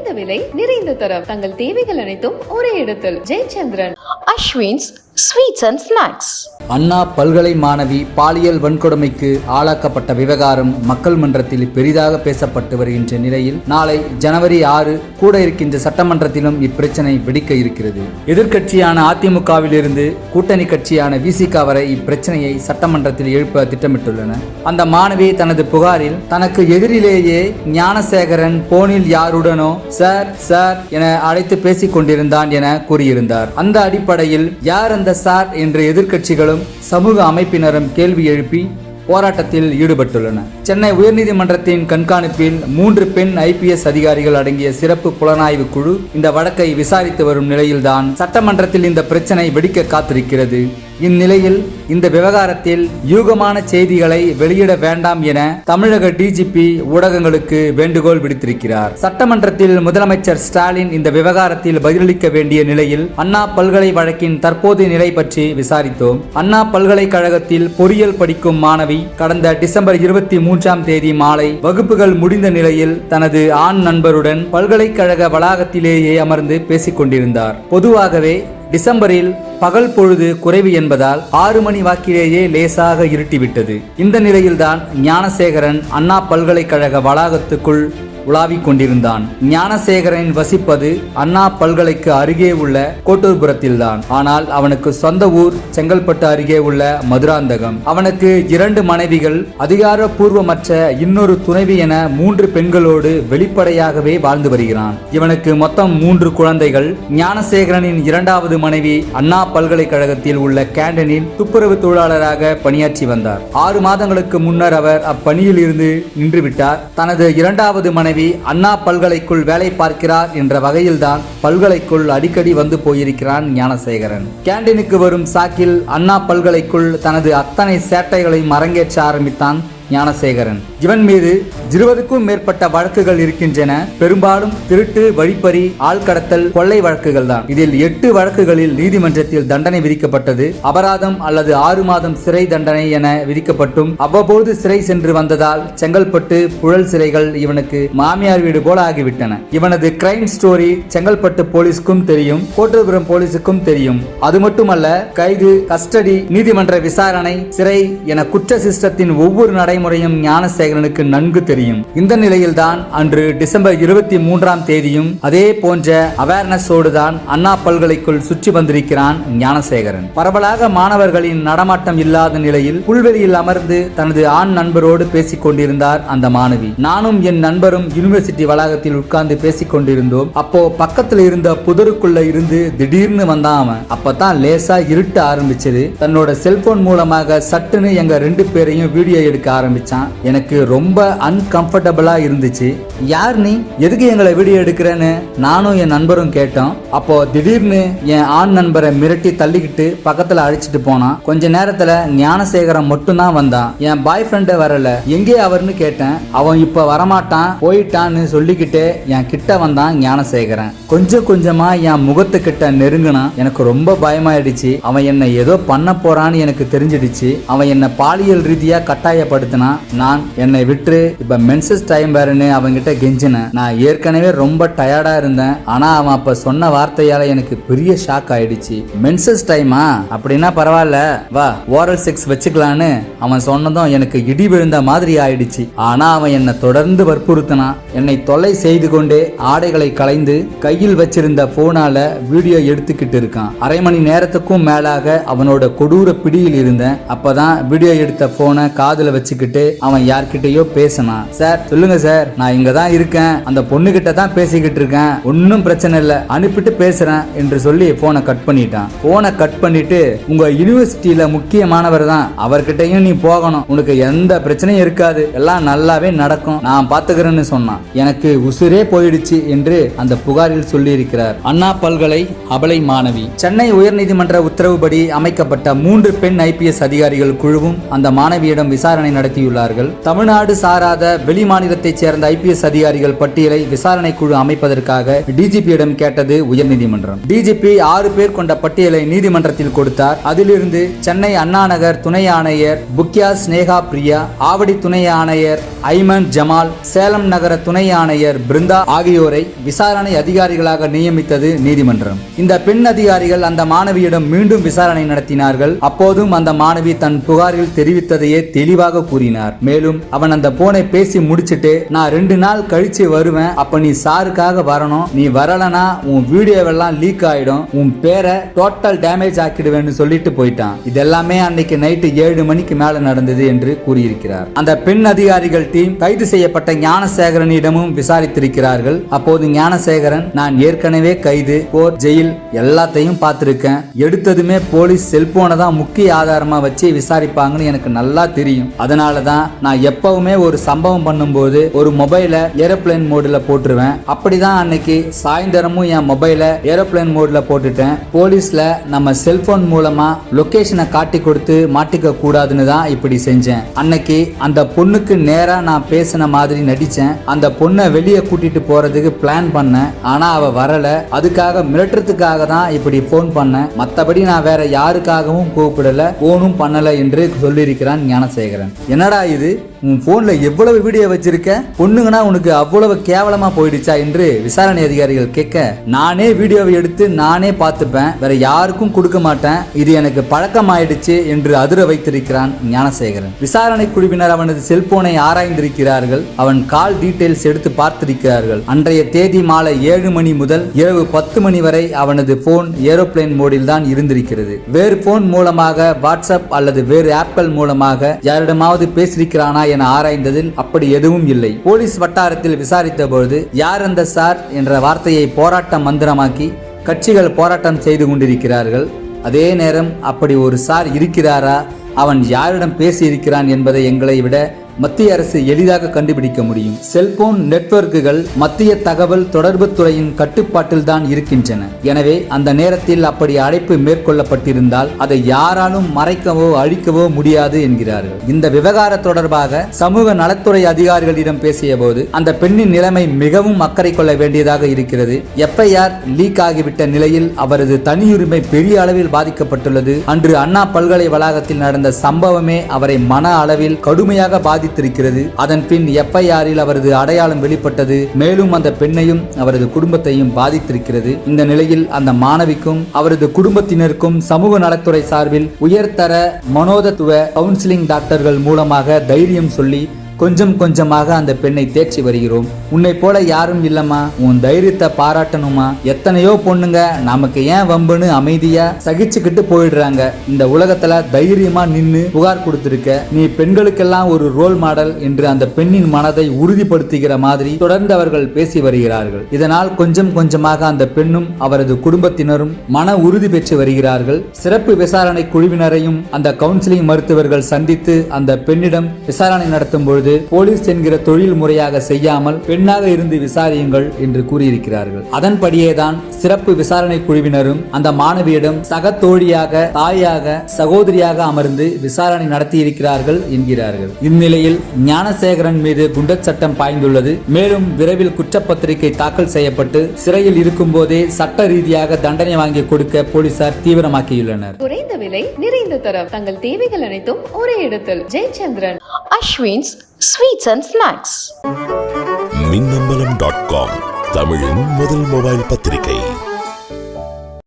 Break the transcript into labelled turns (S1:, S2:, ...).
S1: குறைந்த விலை நிறைந்த தரம். தங்கள் தேவைகள் அனைத்தும் ஒரே இடத்தில். Jayachandran.
S2: Ashwin's sweets and snacks.
S3: Anna பல்கலை மாணவி பாலியல் வன்கொடுமைக்கு ஆளாக்கப்பட்ட விவகாரம் மக்கள் மன்றத்தில் பெரிதாக பேசப்பட்டு வருகின்ற நிலையில் நாளை ஜனவரி 6 கூட இருக்கின்ற சட்டமன்றத்திலும் இப்பிரச்சனை வெடிக்க இருக்கிறது. எதிர்க்கட்சியான அதிமுகவில் இருந்து கூட்டணி கட்சியான விசிக வரை இப்பிரச்சனையை சட்டமன்றத்தில் எழுப்ப திட்டமிட்டுள்ளன. அந்த மாணவி தனது புகாரில் தனக்கு எதிரிலேயே ஞானசேகரன் போனில் யாருடனோ சார் சார் என அழைத்து பேசிக் கொண்டிருந்தான் என கூறியிருந்தார். அந்த அடிப்படையில் யார் அந்த சார் என்று எதிர்க்கட்சிகளும் சமூக அமைப்பினரும் கேள்வி எழுப்பி போராட்டத்தில் ஈடுபட்டுள்ளன. சென்னை உயர்நீதிமன்றத்தின் கண்காணிப்பில் 3 பெண் IPS அதிகாரிகள் அடங்கிய சிறப்பு புலனாய்வு குழு இந்த வழக்கை விசாரித்து வரும் நிலையில்தான் சட்டமன்றத்தில் இந்த பிரச்சனை வெடிக்க காத்திருக்கிறது. இந்நிலையில் இந்த விவகாரத்தில் யூகமான செய்திகளை வெளியிட வேண்டாம் என தமிழக DGP ஊடகங்களுக்கு வேண்டுகோள் விடுத்திருக்கிறார். சட்டமன்றத்தில் முதலமைச்சர் ஸ்டாலின் இந்த விவகாரத்தில் பதிலளிக்க வேண்டிய நிலையில் அண்ணா பல்கலை வழக்கின் தற்போதைய நிலை பற்றி விசாரித்தோம். அண்ணா பல்கலைக்கழகத்தில் பொறியியல் படிக்கும் மாணவி கடந்த டிசம்பர் 23ஆம் தேதி மாலை வகுப்புகள் முடிந்த நிலையில் தனது ஆண் நண்பருடன் பல்கலைக்கழக வளாகத்திலேயே அமர்ந்து பேசிக் கொண்டிருந்தார். பொதுவாகவே டிசம்பரில் பகல் பொழுது குறைவு என்பதால் 6 மணி வாக்கிலேயே லேசாக இருட்டிவிட்டது. இந்த நிலையில்தான் ஞானசேகரன் அண்ணா பல்கலைக்கழக வளாகத்துக்குள் உலாவிக் கொண்டிருந்தான். ஞானசேகரன் வசிப்பது அண்ணா பல்கலைக்கு அருகே உள்ள கோட்டூர்புரத்தில்தான். ஆனால் அவனுக்கு சொந்த ஊர் செங்கல்பட்டு அருகே உள்ள மதுராந்தகம். அவனுக்கு 2 மனைவிகள், அதிகாரப்பூர்வமற்ற இன்னொரு துணைவி என 3 பெண்களோடு வெளிப்படையாகவே வாழ்ந்து வருகிறான். இவனுக்கு மொத்தம் 3 குழந்தைகள். ஞானசேகரனின் 2வது மனைவி அண்ணா பல்கலைக்கழகத்தில் உள்ள கேண்டீனில் துப்புரவு தொழிலாளராக பணியாற்றி வந்தார். 6 மாதங்களுக்கு முன்னர் அவர் அப்பணியில் இருந்து நின்றுவிட்டார். தனது 2வது மனைவி அண்ணா பல்கலைக்குள் வேலை பார்க்கிறார் என்ற வகையில்தான் பல்கலைக்குள் அடிக்கடி வந்து போயிருக்கிறான் ஞானசேகரன். கேண்டீனுக்கு வரும் சாக்கில் அண்ணா பல்கலைக்குள் தனது அத்தனை சேட்டைகளையும் அரங்கேற்ற ஆரம்பித்தான் ஞானசேகரன். இவன் மீது 20க்கும் மேற்பட்ட வழக்குகள் இருக்கின்றன. பெரும்பாலும் திருட்டு, வழிப்பறி, ஆள்கடத்தல், கொள்ளை வழக்குகள் தான். இதில் 8 வழக்குகளில் நீதிமன்றத்தில் தண்டனை விதிக்கப்பட்டது. அபராதம் அல்லது 6 மாதம் சிறை தண்டனை என விதிக்கப்பட்டும் அவ்வப்போது சிறை சென்று வந்ததால் செங்கல்பட்டு புழல் சிறைகள் இவனுக்கு மாமியார் வீடு போல ஆகிவிட்டன. இவனது கிரைம் ஸ்டோரி செங்கல்பட்டு போலீஸ்க்கும் தெரியும், கோட்டூர்புரம் போலீஸுக்கும் தெரியும். அது மட்டுமல்ல, கைது, கஸ்டடி, நீதிமன்ற விசாரணை, சிறை என குற்ற சிஸ்டத்தின் ஒவ்வொரு நடைமுறையும் ஞானசேகரனுக்கு நன்கு தெரியும். இந்த நிலையில்தான் அன்று டிசம்பர் 23ஆம் தேதியும் அதே போன்ற அவேர்னஸோடு தான் அண்ணா பல்கலைக்குள் சுற்றி வந்திருக்கிறான் ஞானசேகரன். பரவலாக மாணவர்களின் நடமாட்டம் இல்லாத நிலையில் புல்வெளியில் அமர்ந்து தனது ஆண் நண்பரோடு பேசிக் கொண்டிருந்தார் அந்த மாணவி. நானும் என் நண்பரும் யூனிவர்சிட்டி வளாகத்தில் உட்கார்ந்து பேசிக் கொண்டிருந்தோம். அப்போ பக்கத்துல இருந்த புதருக்குள்ள இருந்து திடீர்னு வந்தான் அவன். அப்பதான் லேசா இருட்ட ஆரம்பிச்சது. தன்னோட செல்போன் மூலமாக சட்டுன்னு எங்க 2 பேரையும் வீடியோ எடுக்க ஆரம்பிச்சான். எனக்கு ரொம்ப அன்கம்ஃபர்டபுளா இருந்துச்சு. யார் நீ, எதுக்கு எங்களை வீடியோ எடுக்கிறேன்னு நானும் என் நண்பரும் கேட்டோம். அப்போ திடீர்னு என் ஆண் நண்பரை மிரட்டி தள்ளிக்கிட்டு பக்கத்துல அழைச்சிட்டு போனான். கொஞ்ச நேரத்துல ஞானசேகரன் மட்டும்தான் வந்தான். என் பாய் ஃப்ரெண்டே வரல. எங்கே அவர்னு கேட்டேன். அவன் இப்ப வரமாட்டான், போயிட்டான்னு சொல்லிக்கிட்டே என் கிட்ட வந்தான் ஞானசேகரன். கொஞ்சம் கொஞ்சமா என் முகத்துக்கிட்ட நெருங்கினான். எனக்கு ரொம்ப பயமாயிடுச்சு. அவன் என்ன ஏதோ பண்ண போறான்னு எனக்கு தெரிஞ்சிடுச்சு. அவன் என்ன பாலியல் ரீதியா கட்டாயப்படுத்தினா. நான் என்னை விட்டு இப்ப மென்சஸ் டைம் வேறன்னு அவங்கிட்ட கெஞ்சினேன். நான் ஏற்கனவே ரொம்ப டயர்டா இருந்தேன். ஆனா அவன் அப்ப சொன்ன வார்த்தையால எனக்கு பெரிய ஷாக் ஆயிடுச்சு. மென்சஸ் டைமா, அப்படின்னா பரவாயில்ல வா ஓரல் செக்ஸ் வச்சுக்கலான்னு அவன் சொன்னதும் எனக்கு இடி விழுந்த மாதிரி ஆயிடுச்சு. ஆனா அவன் என்னை தொடர்ந்து வற்புறுத்தினான். என்னை தொல்லை செய்து கொண்டே ஆடைகளை களைந்து கையில் வச்சிருந்த போனால வீடியோ எடுத்துக்கிட்டு இருக்கான். அரை மணி நேரத்துக்கும் மேலாக அவனோட கொடூர பிடியில் இருந்தேன். அப்பதான் வீடியோ எடுத்த போனை காதுல வச்சுக்கிட்டு அவன் யார்கிட்டயோ பேசினான். சார் சொல்லுங்க சார், நான் இங்க தான் இருக்கேன், அந்த பொண்ணு கிட்ட தான் பேசிக்கிட்டு இருக்கேன், ஒன்னும் பிரச்சனை இல்ல, அனுப்பிட்டு பேசுறேன் என்று சொல்லி போனை கட் பண்ணிட்டான். போனை கட் பண்ணிட்டு உங்க யூனிவர்சிட்டியில முக்கியமானவர் தான், அவர்கிட்டயும் நீ போகணும், உனக்கு எந்த பிரச்சனையும் இருக்காது, எல்லாம் நல்லாவே நடக்கும், நான் பாத்துக்கிறேன்னு சொன்னான். எனக்கு உசுரே போயிடுச்சு என்று அந்த புகாரில் சொல்லி இருக்கிறார். அண்ணா பல்கலை அபலை மாணவி. சென்னை உயர்நீதிமன்ற உத்தரவுப்படி அமைக்கப்பட்ட 3 பெண் IPS அதிகாரிகள் குழுவும் அந்த மாணவியிடம் விசாரணை நடத்தி நடத்தியுள்ளார்கள். தமிழ்நாடு சாராத வெளிமாநிலத்தைச் சேர்ந்த IPS அதிகாரிகள் பட்டியலை விசாரணை குழு அமைப்பதற்காக DGPயிடம் கேட்டது உயர்நீதிமன்றம். DGP 6 பேர் கொண்ட பட்டியலை நீதிமன்றத்தில் கொடுத்தார். அதிலிருந்து சென்னை அண்ணாநகர் துணை ஆணையர் புக்யா ஸ்னேகா பிரியா, ஆவடி துணை ஆணையர் ஐமன் ஜமால், சேலம் நகர துணை ஆணையர் பிருந்தா ஆகியோரை விசாரணை அதிகாரிகளாக நியமித்தது நீதிமன்றம். இந்த பெண் அதிகாரிகள் அந்த மாணவியிடம் மீண்டும் விசாரணை நடத்தினார்கள். அப்போதும் அந்த மாணவி தன் புகாரில் தெரிவித்ததையே தெளிவாக கூறினார். மேலும் அவன் அந்த போனை பேசி முடிச்சிட்டு, நான் 2 நாள் கழிச்சு வருவேன், அப்ப நீ சாருக்காக வரணும், நீ வரலனா உன் வீடியோவெல்லாம் லீக் ஆயிடும், உன் பேரை டோட்டல் டேமேஜ் ஆக்கிடுவேன்னு சொல்லிட்டு போயிட்டான். இதெல்லாமே அன்னைக்கு நைட்டு 7 மணிக்கு மேல நடந்தது என்று கூறியிருக்கிறார். அந்த பெண் அதிகாரிகள் டீம் கைது செய்யப்பட்ட ஞானசேகரனிடமும் விசாரித்திருக்கிறார்கள். அப்போது ஞானசேகரன், நான் ஏற்கனவே கைது, கோர்ட், ஜெயில் எல்லாத்தையும் பார்த்திருக்கேன், எடுத்ததுமே போலீஸ் செல்போனை தான் முக்கிய ஆதாரமா வச்சு விசாரிப்பாங்கன்னு எனக்கு நல்லா தெரியும். அதனாலதான் நான் எப்பவுமே ஒரு சம்பவம் பண்ணும்போது ஒரு மொபைலை ஏரோப்ளேன் மோட்ல போட்டுருவேன். அப்படிதான் அன்னைக்கு சாயந்தரமும் என் மொபைலை ஏரோப்ளேன் மோட்ல போட்டுட்டேன். போலீஸ்ல நம்ம செல்போன் மூலமா லொகேஷனை காட்டி கொடுத்து மாட்டிக்க கூடாதுன்னு தான் இப்படி செஞ்சேன். அன்னைக்கு அந்த பொண்ணுக்கு நேரா நான் பேசின மாதிரி நடிச்சேன். அந்த பொண்ணை வெளியே கூட்டிட்டு போறதுக்கு பிளான் பண்ணேன். ஆனா அவ வரல. அதுக்காக மிரட்டுறதுக்காக தான் இப்படி போன் பண்ணேன். மத்தபடி நான் வேற யாருக்காகவும் கூப்பிடல, போனும் பண்ணல என்று சொல்லியிருக்கிறான் ஞானசேகரன். என்னடா இது, உன் போன்ல எவ்வளவு வீடியோ வச்சிருக்க, பொண்ணுங்கன்னா உனக்கு அவ்வளவு கேவலமா போயிடுச்சா என்று விசாரணை அதிகாரிகள் கேட்க, நானே வீடியோவை எடுத்து நானே பார்த்துப்பேன், வேற யாருக்கும் கொடுக்க மாட்டேன், இது எனக்கு பழக்கமாயிடுச்சு என்று அதிர வைத்திருக்கிறான் ஞானசேகரன். விசாரணை குழுவினர் அவனது செல்போனை ஆராய்ந்திருக்கிறார்கள். அவன் கால் டீடைல்ஸ் எடுத்து பார்த்திருக்கிறார்கள். அன்றைய தேதி மாலை 7 மணி முதல் இரவு 10 மணி வரை அவனது போன் ஏரோப்ளேன் மோடில் தான் இருந்திருக்கிறது. வேறு போன் மூலமாக, வாட்ஸ்அப் அல்லது வேறு ஆப்கள் மூலமாக யாரிடமாவது பேசியிருக்கிறானா என ஆராய்ந்ததில் அப்படி எதுவும் இல்லை. போலீஸ் வட்டாரத்தில் விசாரித்த பொழுது, யார் அந்த சார் என்ற வார்த்தையை போராட்ட மந்திரமாக்கி கட்சிகள் போராட்டம் செய்து கொண்டிருக்கிறார்கள். அதே நேரம் அப்படி ஒரு சார் இருக்கிறாரா, அவன் யாரிடம் பேசி இருக்கிறான் என்பதை எங்களை விட மத்திய அரசு எளிதாக கண்டுபிடிக்க முடியும். செல்போன் நெட்வொர்க்குகள் மத்திய தகவல் தொடர்பு துறையின் கட்டுப்பாட்டில் தான் இருக்கின்றன. எனவே அந்த நேரத்தில் அப்படி அழைப்பு மேற்கொள்ளப்பட்டிருந்தால் அதை யாராலும் மறைக்கவோ அழிக்கவோ முடியாது என்கிறார்கள். இந்த விவகார தொடர்பாக சமூக நலத்துறை அதிகாரிகளிடம் பேசிய போது, அந்த பெண்ணின் நிலைமை மிகவும் அக்கறை கொள்ள வேண்டியதாக இருக்கிறது. FIR லீக் ஆகிவிட்ட நிலையில் அவரது தனியுரிமை பெரிய அளவில் பாதிக்கப்பட்டுள்ளது. அன்று அண்ணா பல்கலை வளாகத்தில் நடந்த சம்பவமே அவரை மன அளவில் கடுமையாக பாதித்திருக்கிறது. அதன் பின் FIRல் அவரது அடையாளம் வெளிப்பட்டது. மேலும் அந்த பெண்ணையும் அவரது குடும்பத்தையும் பாதித்திருக்கிறது. இந்த நிலையில் அந்த மாணவிக்கும் அவரது குடும்பத்தினருக்கும் சமூக நலத்துறை சார்பில் உயர்தர மனோதத்துவ கவுன்சிலிங் டாக்டர்கள் மூலமாக தைரியம் சொல்லி கொஞ்சம் கொஞ்சமாக அந்த பெண்ணை தேர்ச்சி வருகிறோம். உன்னை போல யாரும் இல்லம்மா, உன் தைரியத்தை பாராட்டணுமா, எத்தனையோ பொண்ணுங்க நமக்கு ஏன் வம்புன்னு அமைதியா சகிச்சுக்கிட்டு போயிடுறாங்க. இந்த உலகத்துல தைரியமா நின்னு புகார் கொடுத்திருக்க, நீ பெண்களுக்கெல்லாம் ஒரு ரோல் மாடல் என்று அந்த பெண்ணின் மனதை உறுதிப்படுத்துகிற மாதிரி தொடர்ந்து அவர்கள் பேசி வருகிறார்கள். இதனால் கொஞ்சம் கொஞ்சமாக அந்த பெண்ணும் அவரது குடும்பத்தினரும் மன உறுதி பெற்று வருகிறார்கள். சிறப்பு விசாரணை குழுவினரையும் அந்த கவுன்சிலிங் மருத்துவர்கள் சந்தித்து அந்த பெண்ணிடம் விசாரணை நடத்தும் பொழுது, போலீஸ் என்கிற தொழில் முறையாக செய்யாமல் பெண்ணாக இருந்து விசாரியுங்கள் என்று கூறியிருக்கிறார்கள். அதன்படியேதான் சிறப்பு விசாரணை குழுவினரும் அந்த மாணவியிடம் சக தோழியாக, தாயாக, சகோதரியாக அமர்ந்து விசாரணை நடத்தியிருக்கிறார்கள் என்கிறார்கள். இந்நிலையில் ஞானசேகரன் மீது குண்டர் சட்டம் பாய்ந்துள்ளது. மேலும் விரைவில் குற்றப்பத்திரிகை தாக்கல் செய்யப்பட்டு சிறையில் இருக்கும் போதே சட்ட ரீதியாக தண்டனை வாங்கி கொடுக்க போலீசார் தீவிரமாக்கியுள்ளனர்.
S1: குறைந்த விலை, நிறைந்த தரம், தங்கள் தேவைகள் அனைத்தும் ஒரே இடத்தில். Jayachandran.
S2: Ashwin's Sweets and Snacks.
S4: மின்னம்பலம்.com தமிழின் முதல் மொபைல் பத்திரிகை.